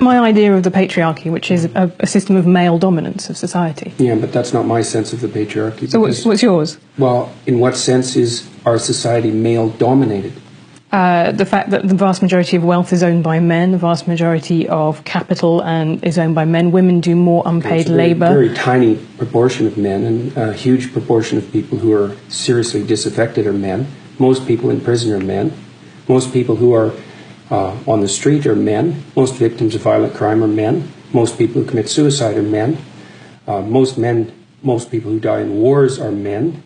my idea of the patriarchy, which is a system of male dominance of society. Yeah, but that's not my sense of the patriarchy. So what's yours? Well, in what sense is our society male-dominated? The fact that the vast majority of wealth is owned by men, the vast majority of capital is owned by men. Women do more unpaid labour. Very tiny proportion of men, and a huge proportion of people who are seriously disaffected are men. Most people in prison are men. Most people who are on the street are men. Most victims of violent crime are men. Most people who commit suicide are men. Most people who die in wars are men.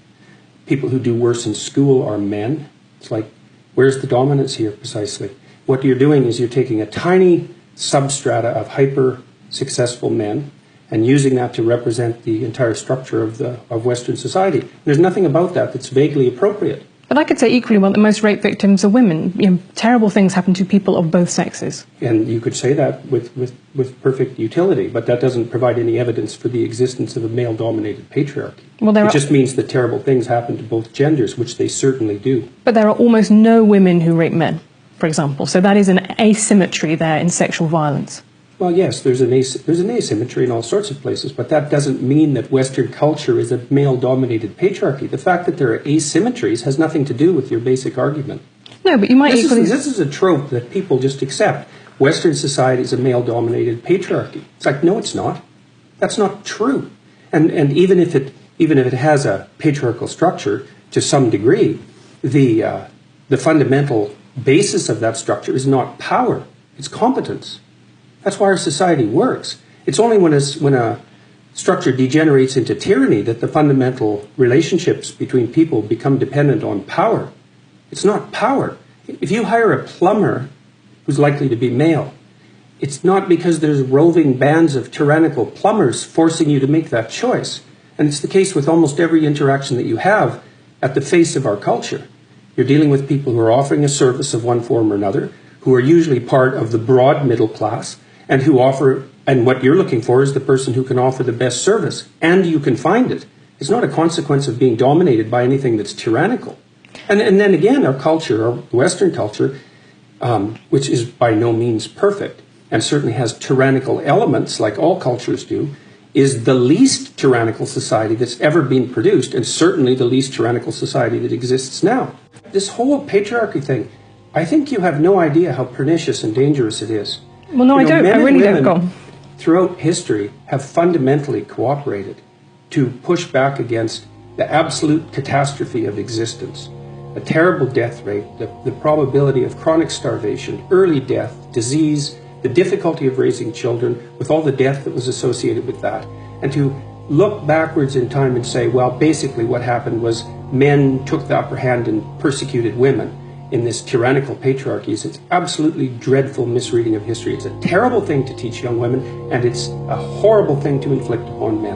People who do worse in school are men. It's like, where's the dominance here precisely? What you're doing is you're taking a tiny substrata of hyper-successful men and using that to represent the entire structure of Western society. There's nothing about that that's vaguely appropriate. But I could say equally well that most rape victims are women. Terrible things happen to people of both sexes. And you could say that with perfect utility, but that doesn't provide any evidence for the existence of a male-dominated patriarchy. Well, it just means that terrible things happen to both genders, which they certainly do. But there are almost no women who rape men, for example. So that is an asymmetry there in sexual violence. Well, yes, there's an asymmetry in all sorts of places, but that doesn't mean that Western culture is a male-dominated patriarchy. The fact that there are asymmetries has nothing to do with your basic argument. No, but you might equally... This is a trope that people just accept. Western society is a male-dominated patriarchy. It's like, no, it's not. That's not true. And even if it has a patriarchal structure to some degree, the fundamental basis of that structure is not power, it's competence. That's why our society works. It's only when a structure degenerates into tyranny that the fundamental relationships between people become dependent on power. It's not power. If you hire a plumber who's likely to be male, it's not because there's roving bands of tyrannical plumbers forcing you to make that choice. And it's the case with almost every interaction that you have at the face of our culture. You're dealing with people who are offering a service of one form or another, who are usually part of the broad middle class, and what you're looking for is the person who can offer the best service, and you can find it. It's not a consequence of being dominated by anything that's tyrannical. And then again, our culture, our Western culture, which is by no means perfect, and certainly has tyrannical elements like all cultures do, is the least tyrannical society that's ever been produced, and certainly the least tyrannical society that exists now. This whole patriarchy thing, I think you have no idea how pernicious and dangerous it is. Well, no, I don't. I really don't. Go on. Throughout history have fundamentally cooperated to push back against the absolute catastrophe of existence. A terrible death rate, the probability of chronic starvation, early death, disease, the difficulty of raising children, with all the death that was associated with that. And to look backwards in time and say, well, basically what happened was men took the upper hand and persecuted women in this tyrannical patriarchy. It's absolutely dreadful misreading of history. It's a terrible thing to teach young women, and it's a horrible thing to inflict upon men.